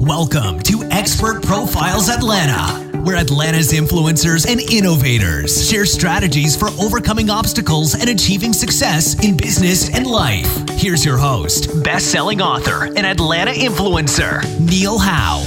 Welcome to Expert Profiles Atlanta, where Atlanta's influencers and innovators share strategies for overcoming obstacles and achieving success in business and life. Here's your host, best-selling author and Atlanta influencer, Neil Howe.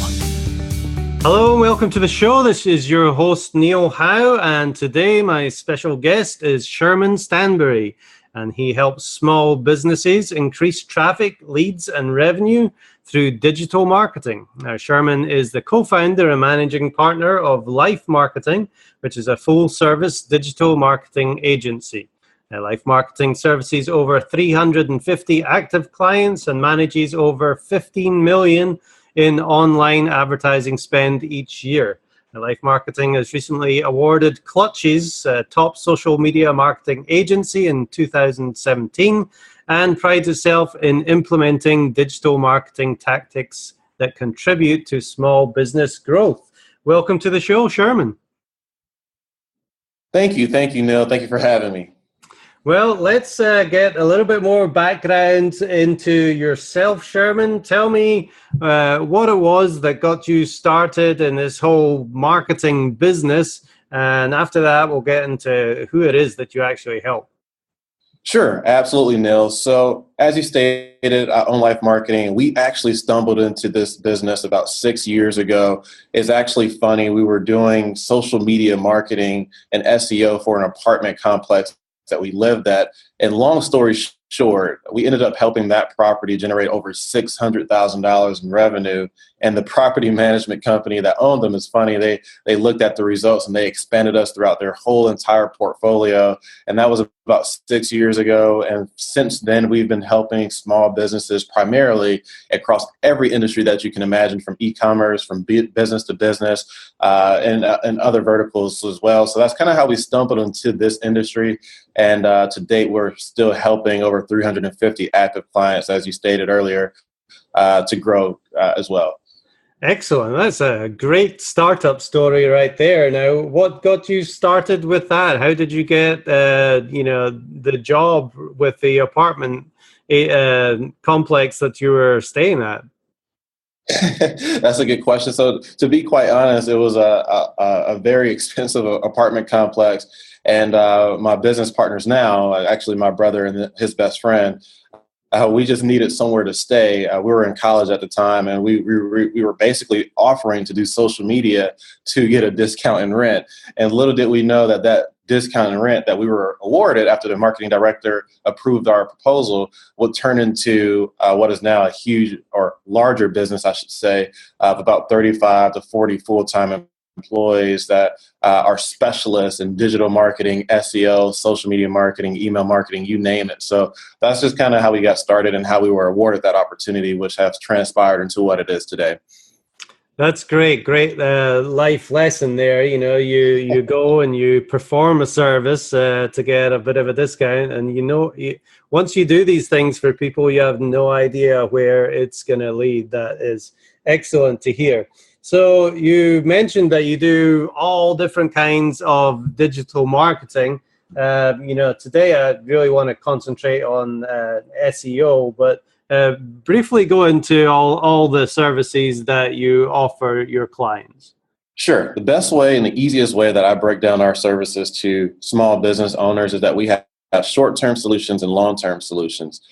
Hello and welcome to the show. This is your host, Neil Howe, and today my special guest is Sherman Standberry, and he helps small businesses increase traffic, leads, and revenue through digital marketing. Now, Sherman is the co-founder and managing partner of Lyfe Marketing, which is a full-service digital marketing agency. Now, Lyfe Marketing services over 350 active clients and manages over 15 million in online advertising spend each year. Now, Lyfe Marketing has recently awarded Clutch's top social media marketing agency in 2017 and prides itself in implementing digital marketing tactics that contribute to small business growth. Welcome to the show, Sherman. Thank you, Neil. Thank you for having me. Well, let's get a little bit more background into yourself, Sherman. Tell me what it was that got you started in this whole marketing business. And after that, we'll get into who it is that you actually help. Sure, absolutely, Neil. So as you stated, on Lyfe Marketing, we actually stumbled into this business about 6 years ago. It's actually funny. We were doing social media marketing and SEO for an apartment complex that we lived at. And long story short, we ended up helping that property generate over $600,000 in revenue. And the property management company that owned them, is funny, they looked at the results and they expanded us throughout their whole entire portfolio. And that was about 6 years ago. And since then, we've been helping small businesses primarily across every industry that you can imagine, from e-commerce, from business to business, and other verticals as well. So that's kind of how we stumbled into this industry. And to date, we're still helping over 350 active clients, as you stated earlier, to grow as well. Excellent. That's a great startup story right there. Now, what got you started with that? How did you get, the job with the apartment complex that you were staying at? That's a good question. So to be quite honest, it was a very expensive apartment complex. And my business partners now, actually my brother and his best friend, we just needed somewhere to stay. We were in college at the time, and we were basically offering to do social media to get a discount in rent. And little did we know that discount in rent that we were awarded after the marketing director approved our proposal would turn into what is now a huge, or larger business, I should say, of about 35 to 40 full-time employees that are specialists in digital marketing, SEO, social media marketing, email marketing, you name it. So that's just kind of how we got started and how we were awarded that opportunity, which has transpired into what it is today. That's great life lesson there. You know, you go and you perform a service to get a bit of a discount, and once you do these things for people, you have no idea where it's going to lead. That is excellent to hear. So you mentioned that you do all different kinds of digital marketing. Today I really want to concentrate on SEO, but briefly go into all the services that you offer your clients. Sure. The best way and the easiest way that I break down our services to small business owners is that we have short-term solutions and long-term solutions.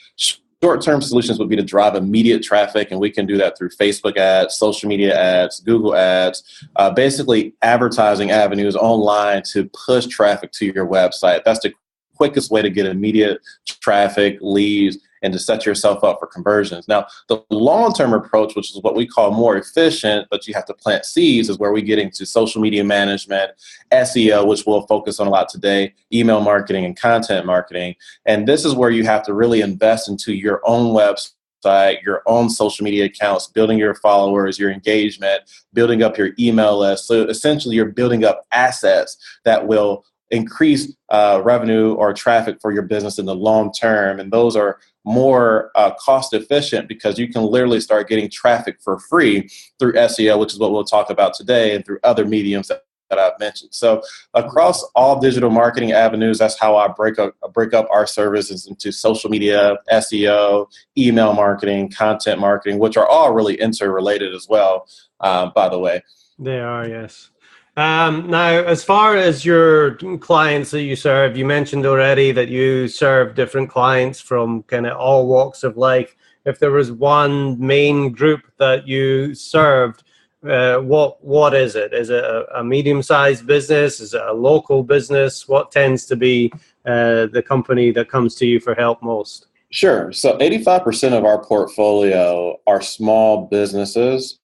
Short-term solutions would be to drive immediate traffic, and we can do that through Facebook ads, social media ads, Google ads, basically advertising avenues online to push traffic to your website. That's the quickest way to get immediate traffic, leads, and to set yourself up for conversions. Now, the long-term approach, which is what we call more efficient, but you have to plant seeds, is where we get into social media management, SEO, which we'll focus on a lot today, email marketing and content marketing. And this is where you have to really invest into your own website, your own social media accounts, building your followers, your engagement, building up your email list. So essentially, you're building up assets that will increase revenue or traffic for your business in the long term. And those are more cost efficient because you can literally start getting traffic for free through SEO, which is what we'll talk about today, and through other mediums that that I've mentioned. So across all digital marketing avenues, that's how I break up our services into social media, SEO, email marketing, content marketing, which are all really interrelated as well, by the way. They are, yes. Now, as far as your clients that you serve, you mentioned already that you serve different clients from kind of all walks of life. If there was one main group that you served, what is it? Is it a medium-sized business? Is it a local business? What tends to be the company that comes to you for help most? Sure. So 85% of our portfolio are small businesses.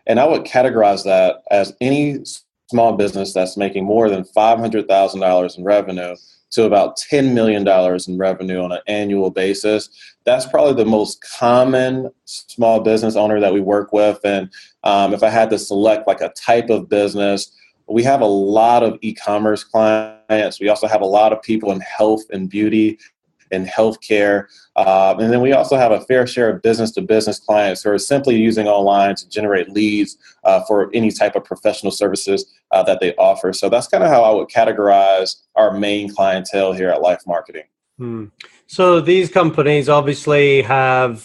And I would categorize that as any small business that's making more than $500,000 in revenue to about $10 million in revenue on an annual basis. That's probably the most common small business owner that we work with. And if I had to select like a type of business, we have a lot of e-commerce clients. We also have a lot of people in health and beauty and healthcare. And then we also have a fair share of business-to-business clients who are simply using online to generate leads for any type of professional services that they offer. So that's kind of how I would categorize our main clientele here at Lyfe Marketing. So these companies obviously have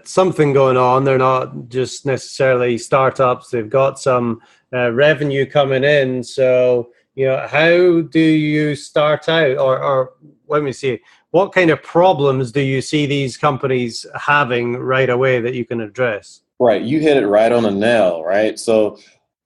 something going on. They're not just necessarily startups. They've got some revenue coming in. So, how do you start out, or let me see, what kind of problems do you see these companies having right away that you can address? Right. You hit it right on the nail, right? So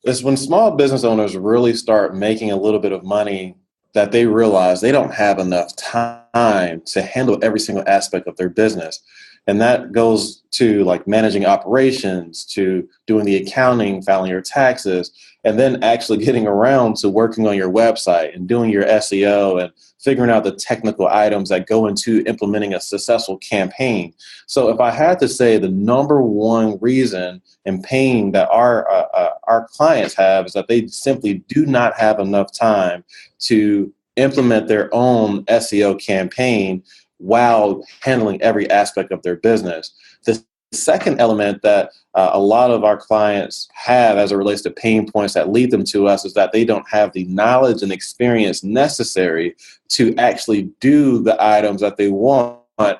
it's when small business owners really start making a little bit of money that they realize they don't have enough time to handle every single aspect of their business. And that goes to like managing operations, to doing the accounting, filing your taxes, and then actually getting around to working on your website and doing your SEO and figuring out the technical items that go into implementing a successful campaign. So if I had to say the number one reason and pain that our clients have is that they simply do not have enough time to implement their own SEO campaign while handling every aspect of their business. The second element that a lot of our clients have as it relates to pain points that lead them to us is that they don't have the knowledge and experience necessary to actually do the items that they want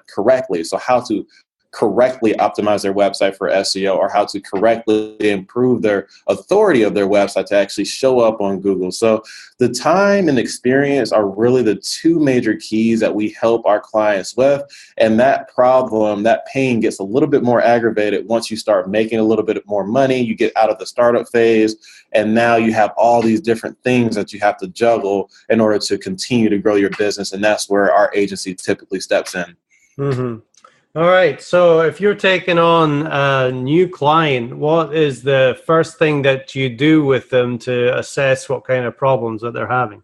correctly. So how to correctly optimize their website for SEO, or how to correctly improve their authority of their website to actually show up on Google. So the time and experience are really the two major keys that we help our clients with. And that problem, that pain gets a little bit more aggravated once you start making a little bit more money, you get out of the startup phase, and now you have all these different things that you have to juggle in order to continue to grow your business. And that's where our agency typically steps in. Mm-hmm. All right. So if you're taking on a new client, what is the first thing that you do with them to assess what kind of problems that they're having?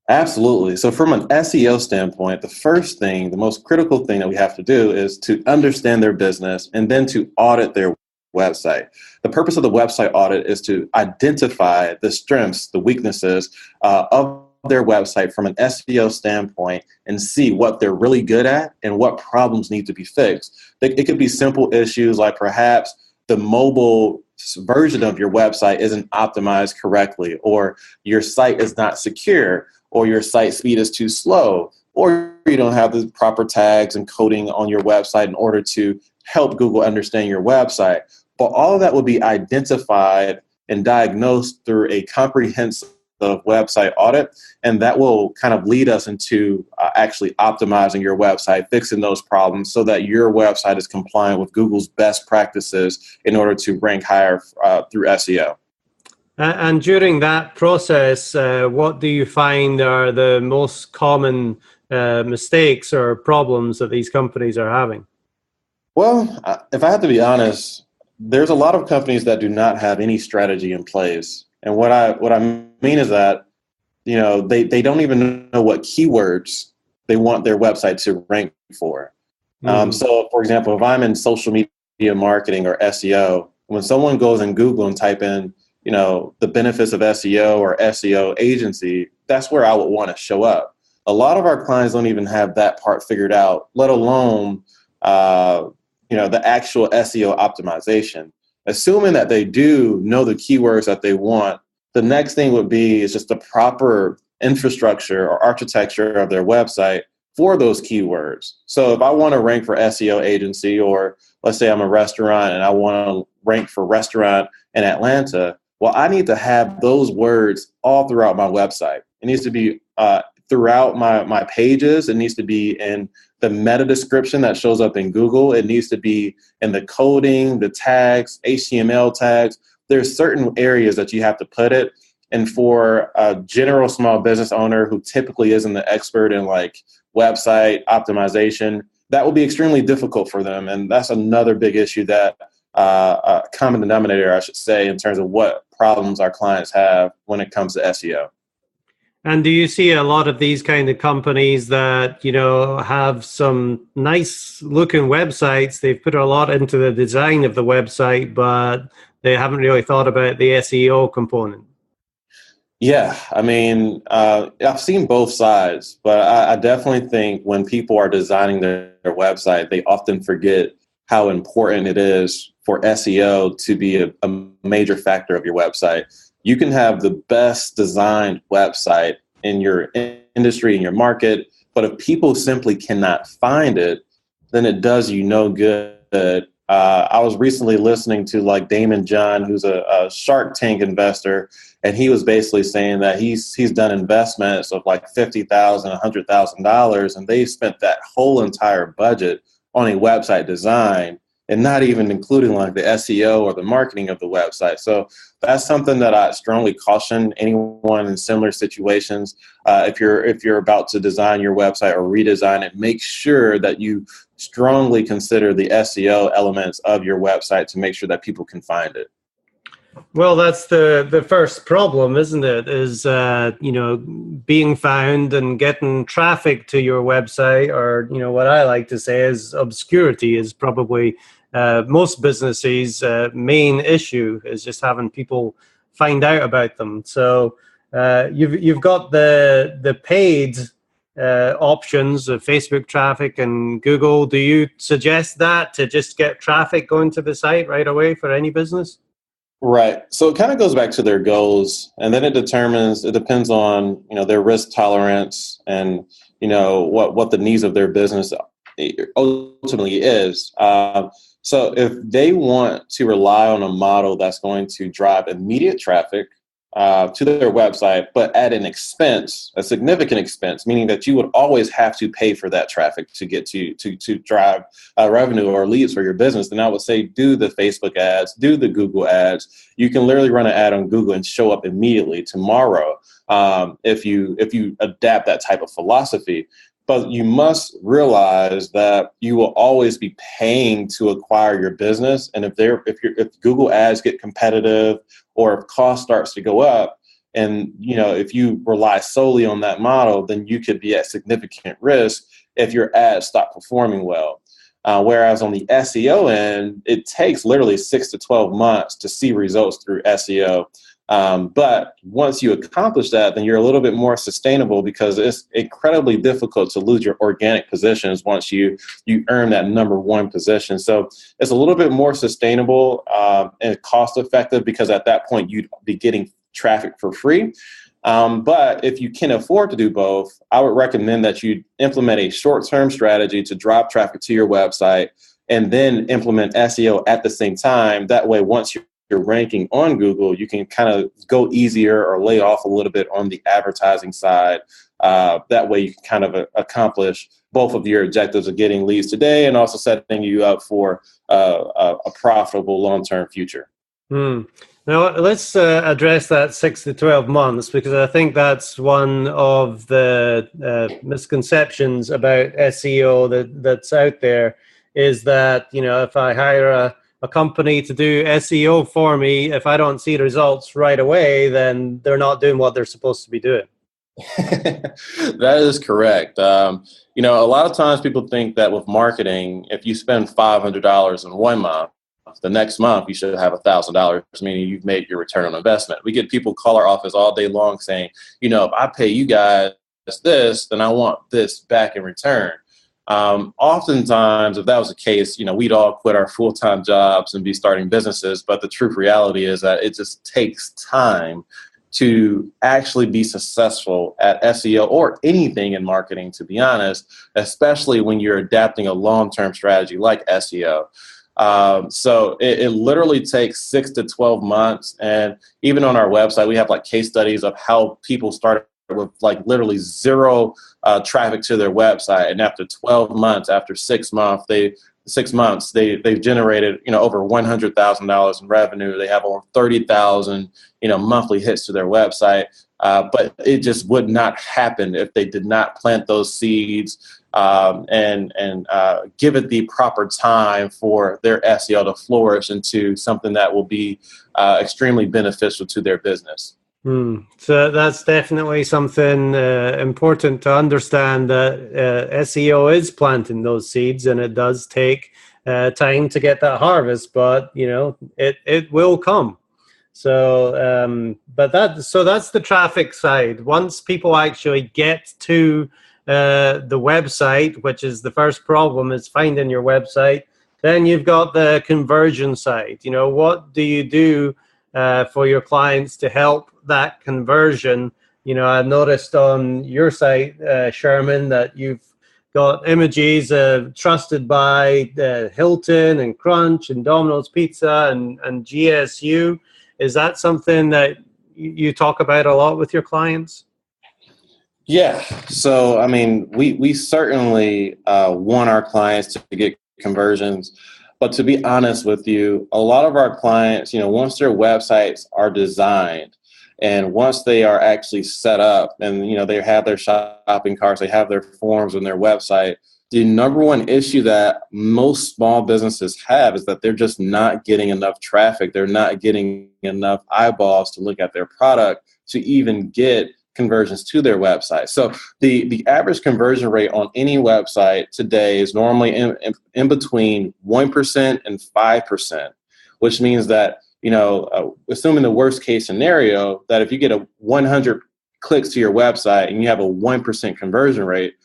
Absolutely. So from an SEO standpoint, the first thing, the most critical thing that we have to do is to understand their business and then to audit their website. The purpose of the website audit is to identify the strengths, the weaknesses of their website from an SEO standpoint and see what they're really good at and what problems need to be fixed. It could be simple issues like perhaps the mobile version of your website isn't optimized correctly, or your site is not secure, or your site speed is too slow, or you don't have the proper tags and coding on your website in order to help Google understand your website. But all of that will be identified and diagnosed through a comprehensive website audit, and that will kind of lead us into actually optimizing your website, fixing those problems so that your website is compliant with Google's best practices in order to rank higher through SEO. And during that process, what do you find are the most common mistakes or problems that these companies are having? Well, if I have to be honest, there's a lot of companies that do not have any strategy in place. And what I mean is that, they don't even know what keywords they want their website to rank for. So, for example, if I'm in social media marketing or SEO, when someone goes in Google and type in, the benefits of SEO or SEO agency, that's where I would want to show up. A lot of our clients don't even have that part figured out, let alone, the actual SEO optimization. Assuming that they do know the keywords that they want, The next thing would be is just the proper infrastructure or architecture of their website for those keywords. So if I want to rank for SEO agency, or let's say I'm a restaurant and I want to rank for restaurant in Atlanta, well, I need to have those words all throughout my website. It needs to be throughout my pages. It needs to be in the meta description that shows up in Google. It needs to be in the coding, the tags, HTML tags. There's certain areas that you have to put it. And for a general small business owner who typically isn't the expert in like website optimization, that will be extremely difficult for them. And that's another big issue that a common denominator, I should say, in terms of what problems our clients have when it comes to SEO. And do you see a lot of these kind of companies that, have some nice looking websites? They've put a lot into the design of the website, but they haven't really thought about the SEO component. Yeah, I mean, I've seen both sides, but I definitely think when people are designing their website, they often forget how important it is for SEO to be a major factor of your website. You can have the best designed website in your industry, in your market, but if people simply cannot find it, then it does you no good. I was recently listening to like Damon John, who's a Shark Tank investor, and he was basically saying that he's done investments of like $50,000, $100,000, and they spent that whole entire budget on a website design, and not even including like the SEO or the marketing of the website. So that's something that I strongly caution anyone in similar situations. If you're about to design your website or redesign it, make sure that you strongly consider the SEO elements of your website to make sure that people can find it. Well, that's the first problem, isn't it? Is being found and getting traffic to your website, or what I like to say is obscurity is probably most businesses' main issue, is just having people find out about them. So you've got the paid options of Facebook traffic and Google. Do you suggest that to just get traffic going to the site right away for any business? Right. So it kind of goes back to their goals, and then it depends on, their risk tolerance and, what the needs of their business ultimately is. So if they want to rely on a model that's going to drive immediate traffic to their website, but at an expense, a significant expense, meaning that you would always have to pay for that traffic to get to drive revenue or leads for your business, then I would say do the Facebook ads, do the Google ads. You can literally run an ad on Google and show up immediately tomorrow if you adapt that type of philosophy. But you must realize that you will always be paying to acquire your business. And if Google ads get competitive, or if cost starts to go up, and if you rely solely on that model, then you could be at significant risk if your ads stop performing well. Whereas on the SEO end, it takes literally 6 to 12 months to see results through SEO. But once you accomplish that, then you're a little bit more sustainable, because it's incredibly difficult to lose your organic positions once you earn that number one position. So it's a little bit more sustainable and cost effective, because at that point you'd be getting traffic for free. But if you can afford to do both, I would recommend that you implement a short-term strategy to drive traffic to your website, and then implement SEO at the same time. That way, once you're ranking on Google, you can kind of go easier or lay off a little bit on the advertising side. That way you can kind of accomplish both of your objectives of getting leads today and also setting you up for a profitable long-term future. Now, let's address that 6 to 12 months, because I think that's one of the misconceptions about SEO that's out there, is that, if I hire a company to do SEO for me, if I don't see results right away, then they're not doing what they're supposed to be doing. That is correct. A lot of times people think that with marketing, if you spend $500 in 1 month, the next month you should have $1,000, meaning you've made your return on investment. We get people call our office all day long saying, if I pay you guys this, then I want this back in return. Oftentimes, if that was the case, we'd all quit our full-time jobs and be starting businesses. But the truth reality is that it just takes time to actually be successful at SEO or anything in marketing, to be honest, especially when you're adapting a long-term strategy like SEO. So it literally takes 6 to 12 months. And even on our website, we have like case studies of how people started with like literally zero traffic to their website. And after 12 months, after 6 months, they've generated, over $100,000 in revenue. They have over 30,000, monthly hits to their website. But it just would not happen if they did not plant those seeds and give it the proper time for their SEO to flourish into something that will be extremely beneficial to their business. So that's definitely something important to understand, that SEO is planting those seeds, and it does take time to get that harvest, but it will come. So that's the traffic side. Once people actually get to the website, which is the first problem, is finding your website, then you've got the conversion side. What do you do for your clients to help that conversion? I've noticed on your site, Sherman, that you've got images trusted by Hilton and Crunch and Domino's Pizza and GSU. Is that something that you talk about a lot with your clients? Yeah. So, I mean, we certainly want our clients to get conversions. But to be honest with you, a lot of our clients, once their websites are designed and once they are actually set up and, they have their shopping carts, they have their forms on their website, the number one issue that most small businesses have is that they're just not getting enough traffic. They're not getting enough eyeballs to look at their product to even get conversions to their website. So the average conversion rate on any website today is normally in between 1% and 5%, which means that, assuming the worst case scenario, that if you get 100 clicks to your website and you have a 1% conversion rate,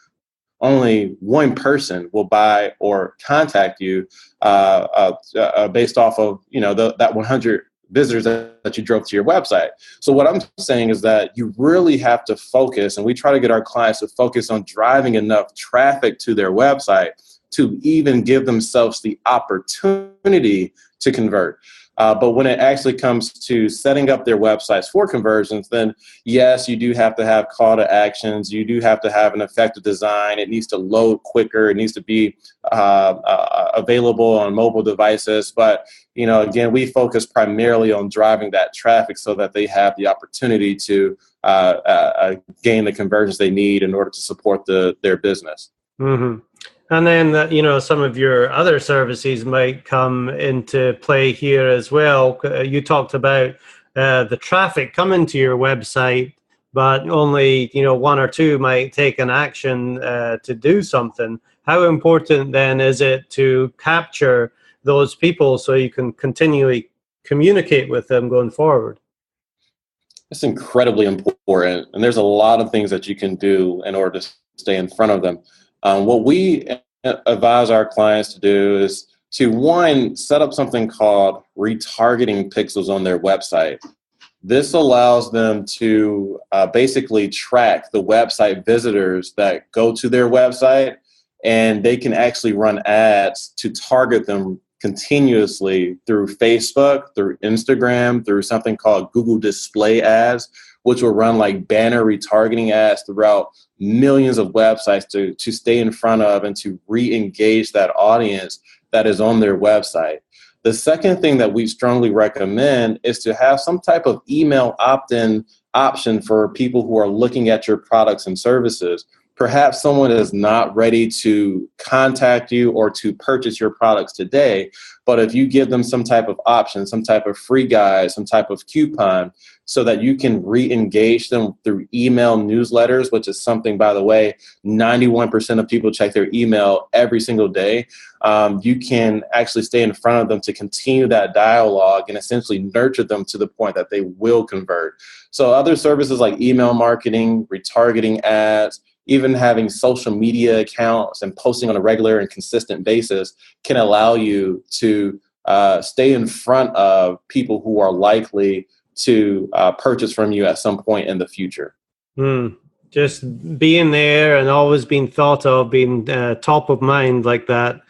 only one person will buy or contact you based off of, that 100 visitors that you drove to your website. So what I'm saying is that you really have to focus, and we try to get our clients to focus on driving enough traffic to their website to even give themselves the opportunity to convert. But when it actually comes to setting up their websites for conversions, then yes, you do have to have call to actions. You do have to have an effective design. It needs to load quicker. It needs to be available on mobile devices. But, again, we focus primarily on driving that traffic so that they have the opportunity to gain the conversions they need in order to support their business. Mm-hmm. And then, some of your other services might come into play here as well. You talked about the traffic coming to your website, but only, one or two might take an action to do something. How important then is it to capture those people so you can continually communicate with them going forward? It's incredibly important. And there's a lot of things that you can do in order to stay in front of them. What we advise our clients to do is to, one, set up something called retargeting pixels on their website. This allows them to basically track the website visitors that go to their website, and they can actually run ads to target them continuously through Facebook, through Instagram, through something called Google Display Ads, which will run like banner retargeting ads throughout millions of websites to stay in front of and to re-engage that audience that is on their website. The second thing that we strongly recommend is to have some type of email opt-in option for people who are looking at your products and services. Perhaps someone is not ready to contact you or to purchase your products today, but if you give them some type of option, some type of free guide, some type of coupon, so that you can re-engage them through email newsletters, which is something, by the way, 91% of people check their email every single day. You can actually stay in front of them to continue that dialogue and essentially nurture them to the point that they will convert. So other services like email marketing, retargeting ads, even having social media accounts and posting on a regular and consistent basis can allow you to stay in front of people who are likely to purchase from you at some point in the future. Just being there and always being thought of, being top of mind like that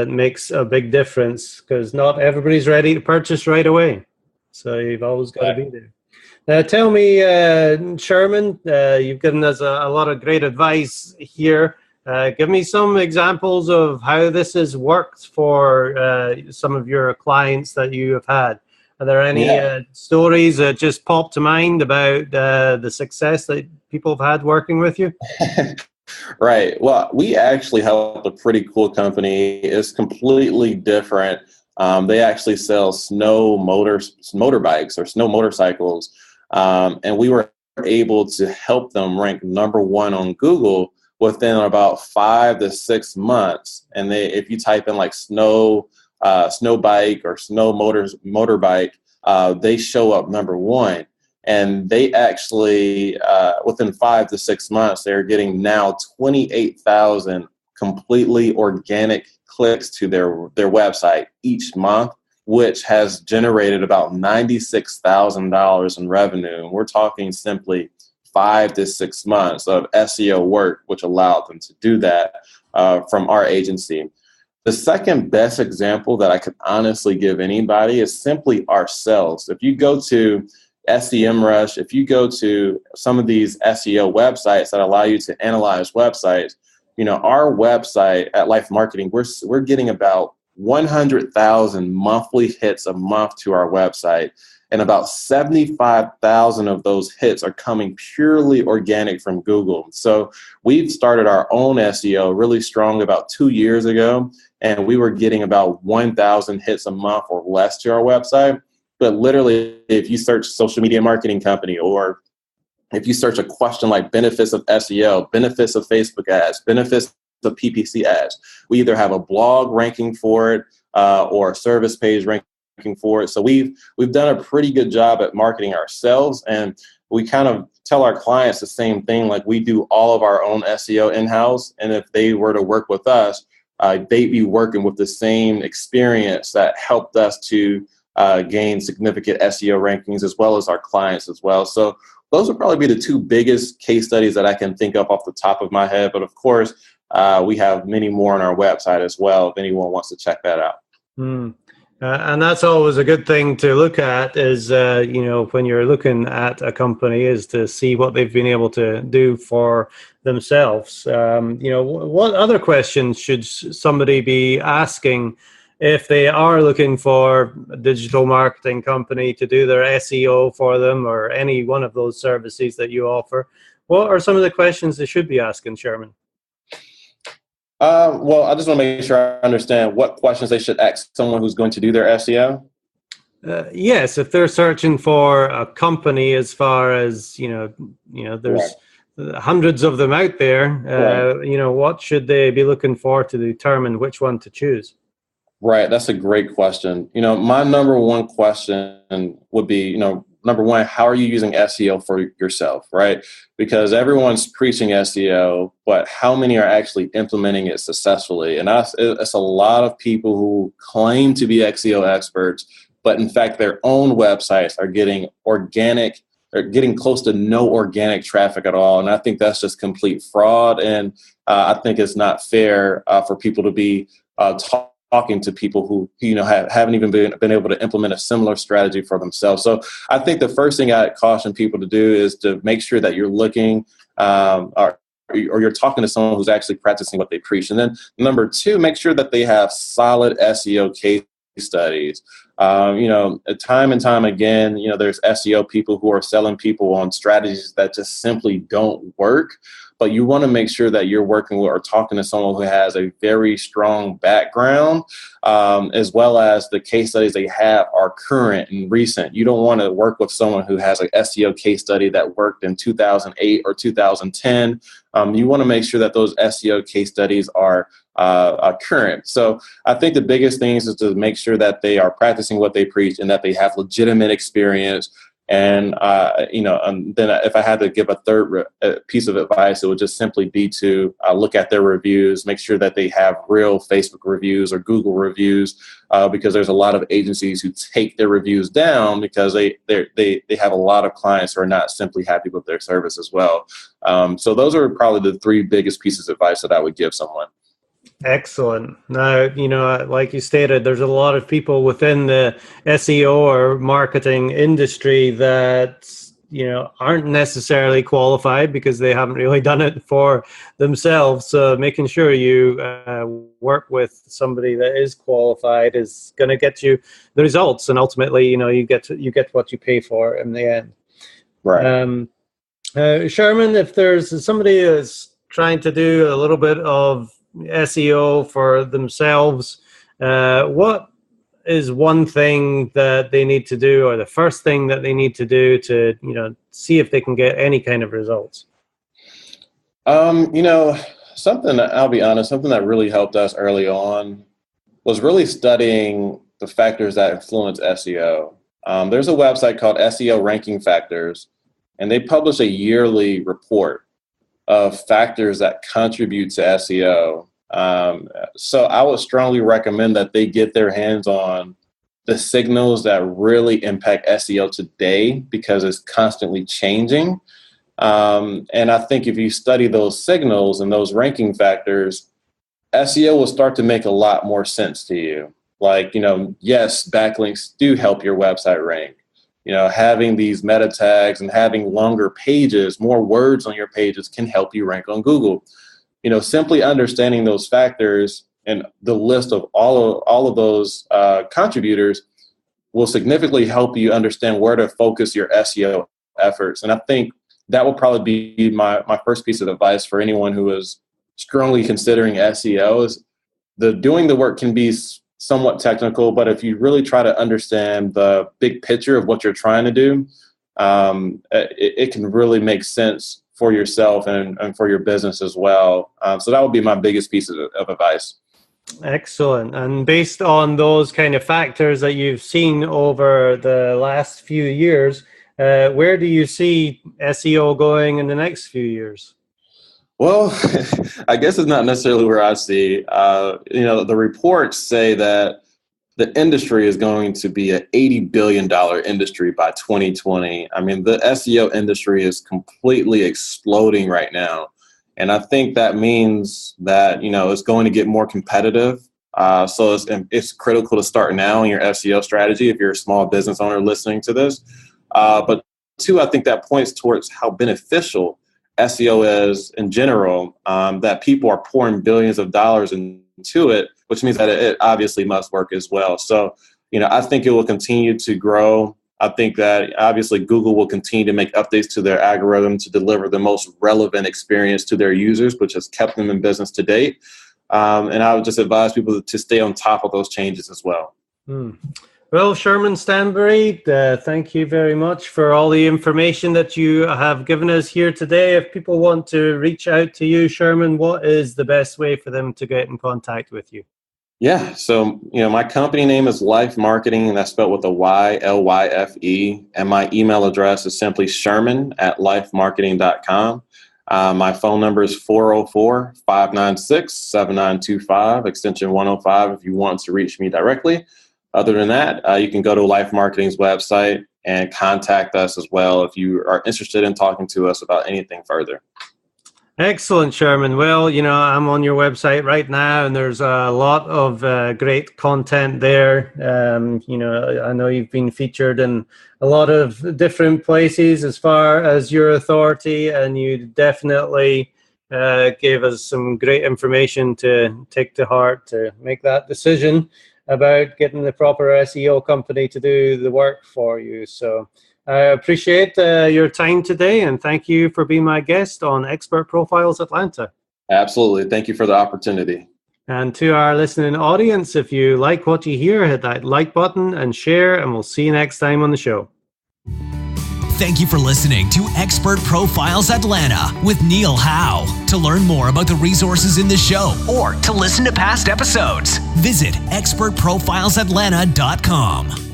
makes a big difference, because not everybody's ready to purchase right away. So you've always got to be there. Now, tell me, Sherman, you've given us a lot of great advice here. Give me some examples of how this has worked for some of your clients that you have had. Are there any stories that just pop to mind about the success that people have had working with you? Right. Well, we actually help a pretty cool company. It's completely different. They actually sell motorbikes or snow motorcycles. And we were able to help them rank #1 on Google within about 5 to 6 months. And if you type in like snow bike or snow motorbike, they show up #1. And they actually, within 5 to 6 months, they're getting now 28,000 completely organic clicks to their website each month, which has generated about $96,000 in revenue. And we're talking simply 5 to 6 months of SEO work, which allowed them to do that from our agency. The second best example that I could honestly give anybody is simply ourselves. If you go to SEMrush, if you go to some of these SEO websites that allow you to analyze websites, our website at Lyfe Marketing, we're getting about 100,000 monthly hits a month to our website, and about 75,000 of those hits are coming purely organic from Google. So we've started our own SEO really strong about 2 years ago, and we were getting about 1,000 hits a month or less to our website. But literally, if you search social media marketing company, or if you search a question like benefits of SEO, benefits of Facebook ads, benefits of PPC ads, we either have a blog ranking for it or a service page ranking for it. So we've done a pretty good job at marketing ourselves, and we kind of tell our clients the same thing. Like, we do all of our own SEO in-house, and if they were to work with us, they'd be working with the same experience that helped us to gain significant SEO rankings, as well as our clients as well. So those would probably be the two biggest case studies that I can think of off the top of my head. But of course, we have many more on our website as well, if anyone wants to check that out. And that's always a good thing to look at is, when you're looking at a company, is to see what they've been able to do for themselves. What other questions should somebody be asking if they are looking for a digital marketing company to do their SEO for them, or any one of those services that you offer? What are some of the questions they should be asking, Sherman? Well, I just want to make sure I understand what questions they should ask someone who's going to do their SEO. Yes, if they're searching for a company, as far as there's hundreds of them out there. What should they be looking for to determine which one to choose? Right, that's a great question. My #1 question would be, number one, how are you using SEO for yourself, right? Because everyone's preaching SEO, but how many are actually implementing it successfully? And it's a lot of people who claim to be SEO experts, but in fact, their own websites are getting organic, or getting close to no organic traffic at all. And I think that's just complete fraud. And I think it's not fair for people to be talking to people who haven't even been able to implement a similar strategy for themselves. So I think the first thing I caution people to do is to make sure that you're looking or you're talking to someone who's actually practicing what they preach. And then number 2, make sure that they have solid SEO case studies. Time and time again, there's SEO people who are selling people on strategies that just simply don't work. But you want to make sure that you're working with or talking to someone who has a very strong background, as well as the case studies they have are current and recent. You don't want to work with someone who has an SEO case study that worked in 2008 or 2010. You want to make sure that those SEO case studies are current. So I think the biggest thing is to make sure that they are practicing what they preach and that they have legitimate experience. And, then if I had to give a third piece of advice, it would just simply be to look at their reviews, make sure that they have real Facebook reviews or Google reviews, because there's a lot of agencies who take their reviews down because they have a lot of clients who are not simply happy with their service as well. So those are probably the three biggest pieces of advice that I would give someone. Excellent. Now, like you stated, there's a lot of people within the SEO or marketing industry that, aren't necessarily qualified because they haven't really done it for themselves. So making sure you work with somebody that is qualified is going to get you the results. And ultimately, you get what you pay for in the end. Right. Sherman, if there's somebody that's trying to do a little bit of SEO for themselves, what is one thing that they need to do, or the first thing that they need to do to see if they can get any kind of results? Something, I'll be honest, something that really helped us early on was really studying the factors that influence SEO. There's a website called SEO Ranking Factors, and they publish a yearly report of factors that contribute to SEO. So I would strongly recommend that they get their hands on the signals that really impact SEO today, because it's constantly changing. And I think if you study those signals and those ranking factors, SEO will start to make a lot more sense to you. Like, yes, backlinks do help your website rank. Having these meta tags and having longer pages, more words on your pages can help you rank on Google. Simply understanding those factors and the list of all of those contributors will significantly help you understand where to focus your SEO efforts. And I think that will probably be my first piece of advice for anyone who is strongly considering SEO. Is doing the work can be somewhat technical, but if you really try to understand the big picture of what you're trying to do, it can really make sense for yourself and for your business as well. So that would be my biggest piece of advice. Excellent. And based on those kind of factors that you've seen over the last few years, where do you see SEO going in the next few years? Well, I guess it's not necessarily where I see. The reports say that the industry is going to be an $80 billion industry by 2020. I mean, the SEO industry is completely exploding right now. And I think that means that, it's going to get more competitive. So it's critical to start now in your SEO strategy if you're a small business owner listening to this. But two, I think that points towards how beneficial SEO is in general, that people are pouring billions of dollars into it, which means that it obviously must work as well. So, I think it will continue to grow. I think that obviously Google will continue to make updates to their algorithm to deliver the most relevant experience to their users, which has kept them in business to date. And I would just advise people to stay on top of those changes as well. Well, Sherman Standberry, thank you very much for all the information that you have given us here today. If people want to reach out to you, Sherman, what is the best way for them to get in contact with you? Yeah. So, my company name is Lyfe Marketing, and that's spelled with a Y, Lyfe. And my email address is simply sherman@lyfemarketing.com. My phone number is 404-596-7925, extension 105 if you want to reach me directly. Other than that, you can go to Lyfe Marketing's website and contact us as well if you are interested in talking to us about anything further. Excellent, Sherman. Well, I'm on your website right now, and there's a lot of great content there. I know you've been featured in a lot of different places as far as your authority, and you definitely gave us some great information to take to heart to make that decision about getting the proper SEO company to do the work for you. So I appreciate your time today, and thank you for being my guest on Expert Profiles Atlanta. Absolutely. Thank you for the opportunity. And to our listening audience, if you like what you hear, hit that like button and share, and we'll see you next time on the show. Thank you for listening to Expert Profiles Atlanta with Neil Howe. To learn more about the resources in the show or to listen to past episodes, visit expertprofilesatlanta.com.